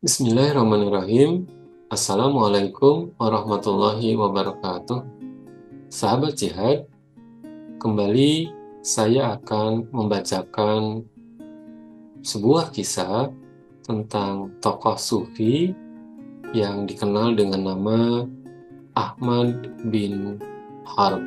Bismillahirrahmanirrahim. Assalamualaikum warahmatullahi wabarakatuh. Sahabat Jihad, kembali saya akan membacakan sebuah kisah tentang tokoh sufi yang dikenal dengan nama Ahmad bin Harb.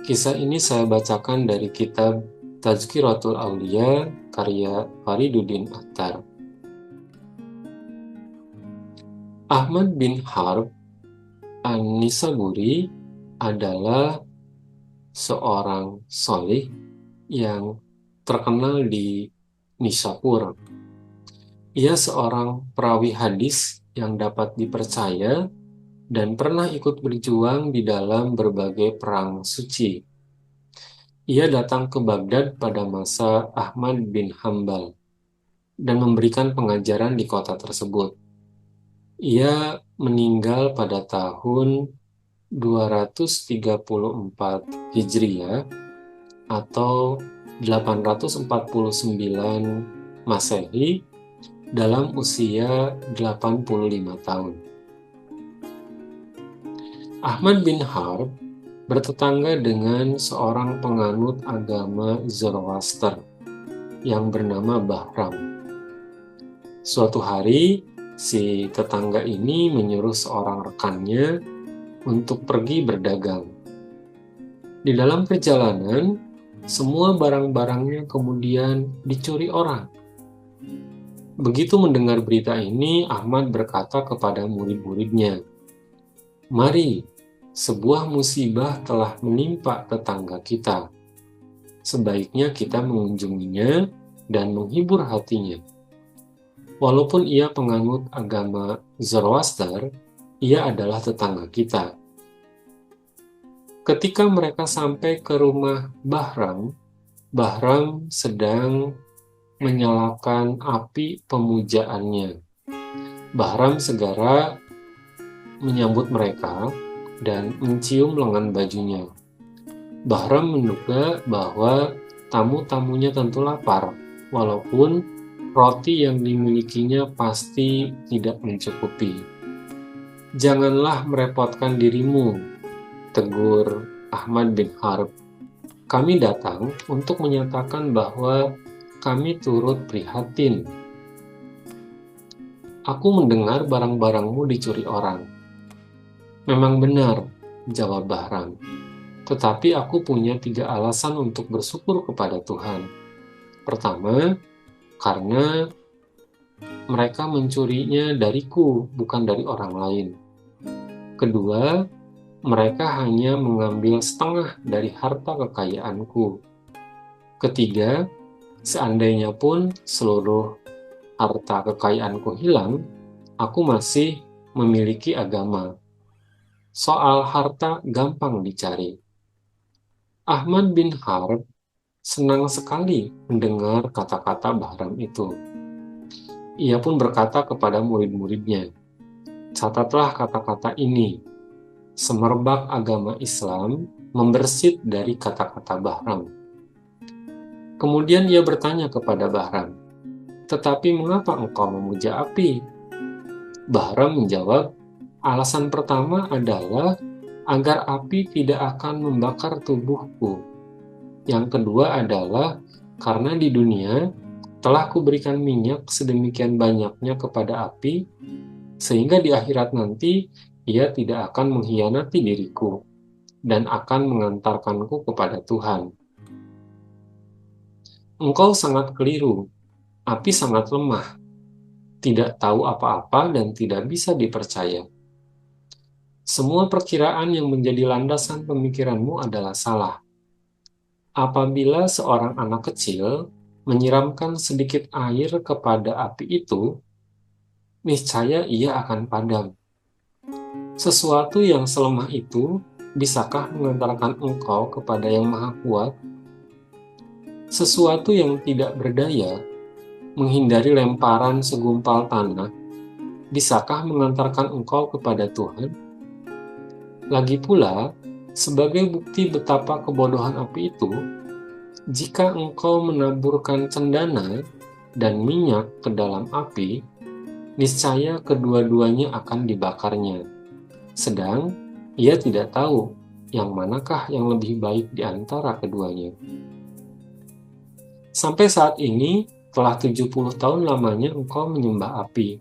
Kisah ini saya bacakan dari kitab Tazkiratul Aulia karya Fariduddin Attar. Ahmad bin Harb An-Nisaburi adalah seorang sholih yang terkenal di Nishapur. Ia seorang perawi hadis yang dapat dipercaya dan pernah ikut berjuang di dalam berbagai perang suci. Ia datang ke Baghdad pada masa Ahmad bin Hambal dan memberikan pengajaran di kota tersebut. Ia meninggal pada tahun 234 Hijriah atau 849 Masehi dalam usia 85 tahun. Ahmad bin Harb bertetangga dengan seorang penganut agama Zoroaster yang bernama Bahram. Suatu hari, si tetangga ini menyuruh seorang rekannya untuk pergi berdagang. Di dalam perjalanan, semua barang-barangnya kemudian dicuri orang. Begitu mendengar berita ini, Ahmad berkata kepada murid-muridnya, "Mari, sebuah musibah telah menimpa tetangga kita. Sebaiknya kita mengunjunginya dan menghibur hatinya. Walaupun ia penganut agama Zoroaster, ia adalah tetangga kita." Ketika mereka sampai ke rumah Bahram, Bahram sedang menyalakan api pemujaannya. Bahram segera menyambut mereka dan mencium lengan bajunya. Bahram menduga bahwa tamu-tamunya tentu lapar, walaupun roti yang dimilikinya pasti tidak mencukupi. "Janganlah merepotkan dirimu," tegur Ahmad bin Harb. "Kami datang untuk menyatakan bahwa kami turut prihatin. Aku mendengar barang-barangmu dicuri orang." "Memang benar," jawab Bahram. "Tetapi aku punya 3 alasan untuk bersyukur kepada Tuhan. Pertama, karena mereka mencurinya dariku, bukan dari orang lain. Kedua, mereka hanya mengambil setengah dari harta kekayaanku. Ketiga, seandainya pun seluruh harta kekayaanku hilang, aku masih memiliki agama. Soal harta gampang dicari." Ahmad bin Harb senang sekali mendengar kata-kata Bahram itu. Ia pun berkata kepada murid-muridnya, "Catatlah kata-kata ini. Semerbak agama Islam membersit dari kata-kata Bahram." Kemudian ia bertanya kepada Bahram, "Tetapi mengapa engkau memuja api?" Bahram menjawab, "Alasan pertama adalah agar api tidak akan membakar tubuhku. Yang kedua adalah karena di dunia telah kuberikan minyak sedemikian banyaknya kepada api, sehingga di akhirat nanti ia tidak akan mengkhianati diriku dan akan mengantarkanku kepada Tuhan. Engkau sangat keliru, api sangat lemah, tidak tahu apa-apa dan tidak bisa dipercaya. Semua perkiraan yang menjadi landasan pemikiranmu adalah salah. Apabila seorang anak kecil menyiramkan sedikit air kepada api itu, niscaya ia akan padam. Sesuatu yang selemah itu bisakah mengantarkan engkau kepada yang Maha Kuat? Sesuatu yang tidak berdaya, menghindari lemparan segumpal tanah, bisakah mengantarkan engkau kepada Tuhan? Lagi pula, sebagai bukti betapa kebodohan api itu, jika engkau menaburkan cendana dan minyak ke dalam api, niscaya kedua-duanya akan dibakarnya. Sedang ia tidak tahu yang manakah yang lebih baik di antara keduanya. Sampai saat ini, telah 70 tahun lamanya engkau menyembah api,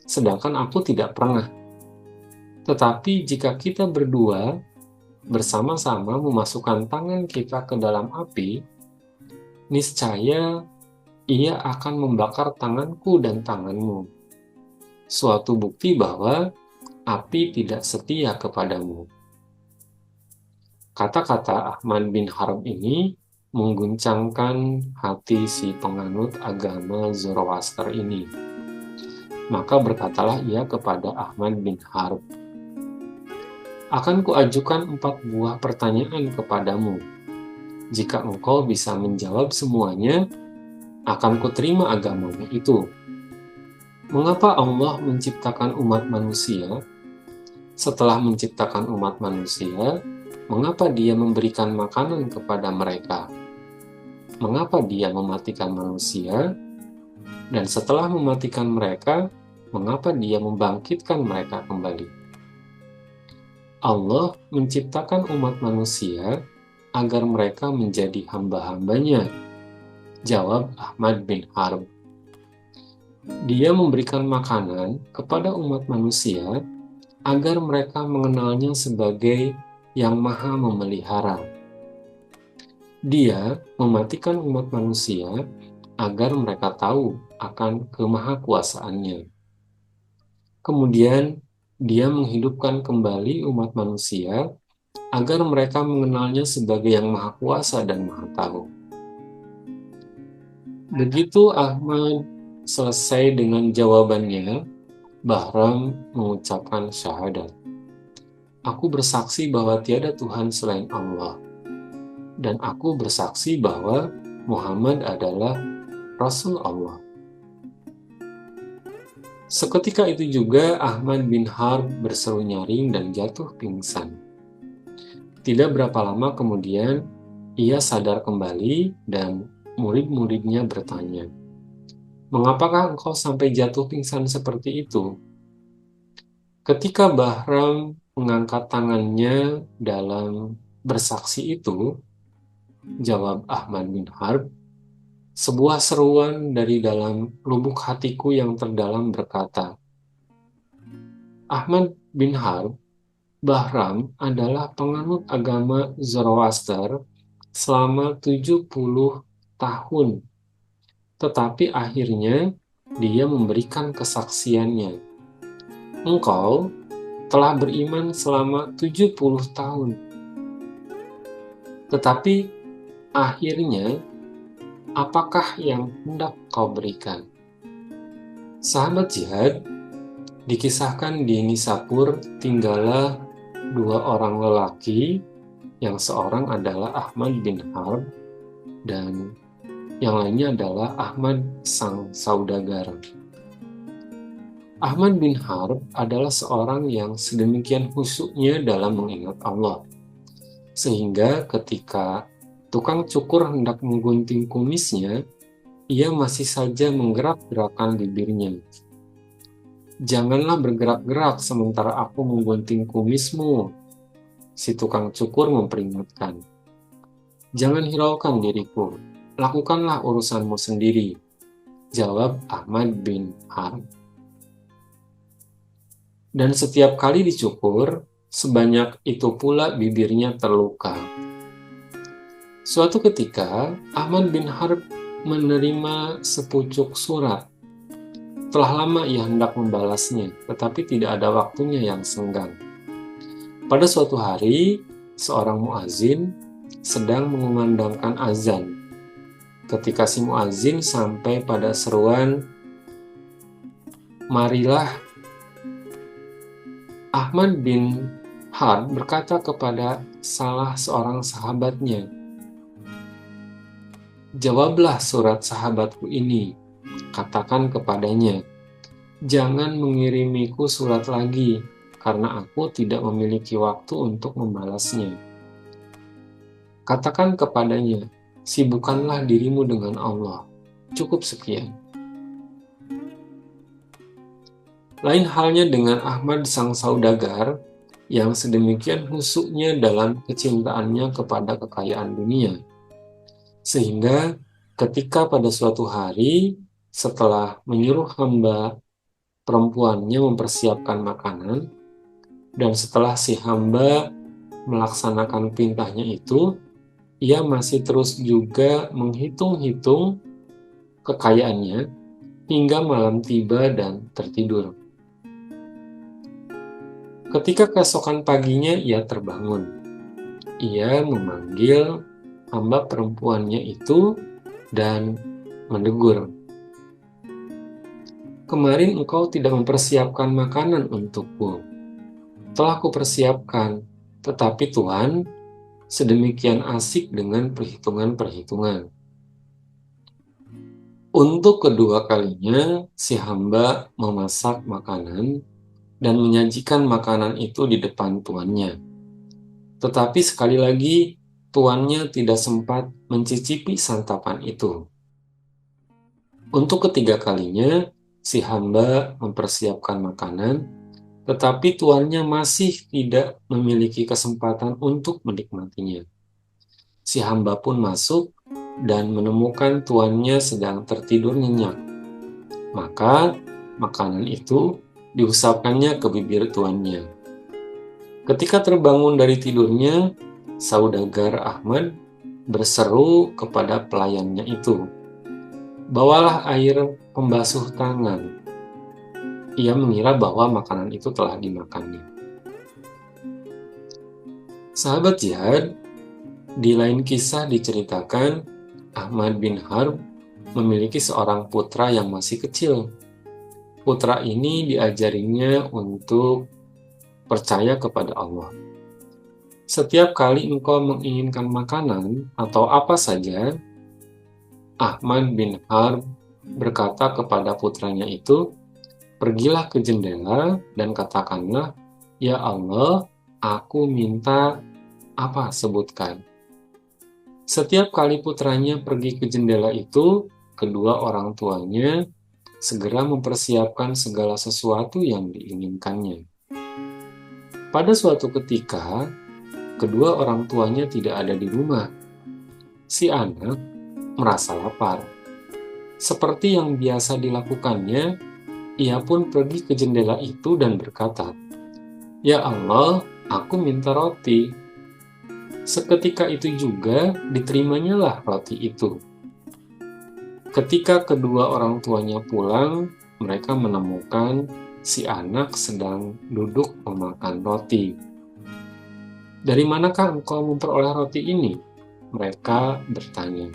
sedangkan aku tidak pernah. Tetapi jika kita berdua bersama-sama memasukkan tangan kita ke dalam api, niscaya ia akan membakar tanganku dan tanganmu. Suatu bukti bahwa api tidak setia kepadamu. Kata-kata Ahmad bin Harb ini mengguncangkan hati si penganut agama Zoroaster ini. Maka berkatalah ia kepada Ahmad bin Harb, "Akan kuajukan 4 buah pertanyaan kepadamu. Jika engkau bisa menjawab semuanya, akan kuterima agamamu itu. Mengapa Allah menciptakan umat manusia? Setelah menciptakan umat manusia, mengapa Dia memberikan makanan kepada mereka? Mengapa Dia mematikan manusia? Dan setelah mematikan mereka, mengapa Dia membangkitkan mereka kembali?" Allah menciptakan umat manusia agar mereka menjadi hamba-hambanya, jawab Ahmad bin Harb. Dia memberikan makanan kepada umat manusia agar mereka mengenalnya sebagai yang maha memelihara. Dia mematikan umat manusia agar mereka tahu akan kemahakuasaannya. Kemudian Dia menghidupkan kembali umat manusia agar mereka mengenalnya sebagai yang maha kuasa dan maha tahu. Begitu Ahmad selesai dengan jawabannya, Bahram mengucapkan syahadat. "Aku bersaksi bahwa tiada Tuhan selain Allah, dan aku bersaksi bahwa Muhammad adalah Rasul Allah." Seketika itu juga Ahmad bin Harb berseru nyaring dan jatuh pingsan. Tidak berapa lama kemudian, ia sadar kembali dan murid-muridnya bertanya, "Mengapakah engkau sampai jatuh pingsan seperti itu?" Ketika Bahram mengangkat tangannya dalam bersaksi itu, jawab Ahmad bin Harb, sebuah seruan dari dalam lubuk hatiku yang terdalam berkata, "Ahmad bin Harb, Bahram adalah penganut agama Zoroaster selama 70 tahun, tetapi akhirnya dia memberikan kesaksiannya. Engkau telah beriman selama 70 tahun, tetapi akhirnya apakah yang hendak kau berikan?" Sahabat jihad, dikisahkan di Nisapur tinggallah 2 orang lelaki, yang seorang adalah Ahmad bin Harb dan yang lainnya adalah Ahmad sang saudagar. Ahmad bin Harb adalah seorang yang sedemikian khusyuknya dalam mengingat Allah, sehingga ketika tukang cukur hendak menggunting kumisnya, ia masih saja menggerak-gerakkan bibirnya. "Janganlah bergerak-gerak sementara aku menggunting kumismu," si tukang cukur memperingatkan. "Jangan hiraukan diriku, lakukanlah urusanmu sendiri," jawab Ahmad bin Harb. Dan setiap kali dicukur, sebanyak itu pula bibirnya terluka. Suatu ketika, Ahmad bin Harb menerima sepucuk surat. Telah lama ia hendak membalasnya, tetapi tidak ada waktunya yang senggang. Pada suatu hari, seorang muazin sedang mengumandangkan azan. Ketika si muazin sampai pada seruan, "Marilah," Ahmad bin Harb berkata kepada salah seorang sahabatnya, "Jawablah surat sahabatku ini, katakan kepadanya, jangan mengirimiku surat lagi, karena aku tidak memiliki waktu untuk membalasnya. Katakan kepadanya, sibukkanlah dirimu dengan Allah. Cukup sekian." Lain halnya dengan Ahmad sang saudagar yang sedemikian husuknya dalam kecintaannya kepada kekayaan dunia. Sehingga ketika pada suatu hari setelah menyuruh hamba perempuannya mempersiapkan makanan, dan setelah si hamba melaksanakan perintahnya itu, ia masih terus juga menghitung-hitung kekayaannya hingga malam tiba dan tertidur. Ketika keesokan paginya ia terbangun, ia memanggil hamba perempuannya itu dan menegur, "Kemarin engkau tidak mempersiapkan makanan untukku. Telah kupersiapkan, tetapi Tuhan sedemikian asik dengan perhitungan-perhitungan." Untuk kedua kalinya, si hamba memasak makanan dan menyajikan makanan itu di depan tuannya. Tetapi sekali lagi, tuannya tidak sempat mencicipi santapan itu. Untuk ketiga kalinya, si hamba mempersiapkan makanan, tetapi tuannya masih tidak memiliki kesempatan untuk menikmatinya. Si hamba pun masuk dan menemukan tuannya sedang tertidur nyenyak. Maka makanan itu diusapkannya ke bibir tuannya. Ketika terbangun dari tidurnya, saudagar Ahmad berseru kepada pelayannya itu, "Bawalah air pembasuh tangan." Ia mengira bahwa makanan itu telah dimakannya. Sahabat jihad, di lain kisah diceritakan Ahmad bin Harb memiliki seorang putra yang masih kecil. Putra ini diajarinya untuk percaya kepada Allah. Setiap kali engkau menginginkan makanan atau apa saja, Ahmad bin Harb berkata kepada putranya itu, "Pergilah ke jendela dan katakanlah, 'Ya Allah, aku minta apa, sebutkan.'" Setiap kali putranya pergi ke jendela itu, kedua orang tuanya segera mempersiapkan segala sesuatu yang diinginkannya. Pada suatu ketika, kedua orang tuanya tidak ada di rumah. Si anak merasa lapar. Seperti yang biasa dilakukannya, ia pun pergi ke jendela itu dan berkata, "Ya Allah, aku minta roti." Seketika itu juga diterimanya roti itu. Ketika kedua orang tuanya pulang, mereka menemukan si anak sedang duduk memakan roti. "Dari manakah engkau memperoleh roti ini?" mereka bertanya.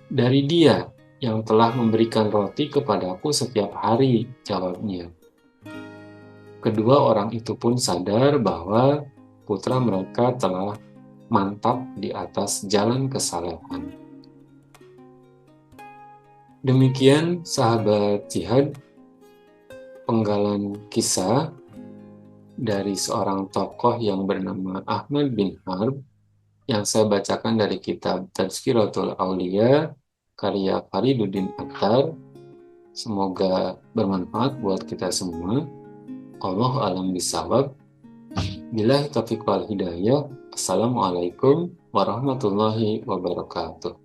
"Dari Dia yang telah memberikan roti kepadaku setiap hari," jawabnya. Kedua orang itu pun sadar bahwa putra mereka telah mantap di atas jalan kesalehan. Demikian sahabat jihad, penggalan kisah dari seorang tokoh yang bernama Ahmad bin Harb yang saya bacakan dari kitab Tazkiratul Aulia karya Fariduddin Attar. Semoga bermanfaat buat kita semua. Allahu a'lam bishawab. Billahi taufiq wal hidayah. Assalamualaikum warahmatullahi wabarakatuh.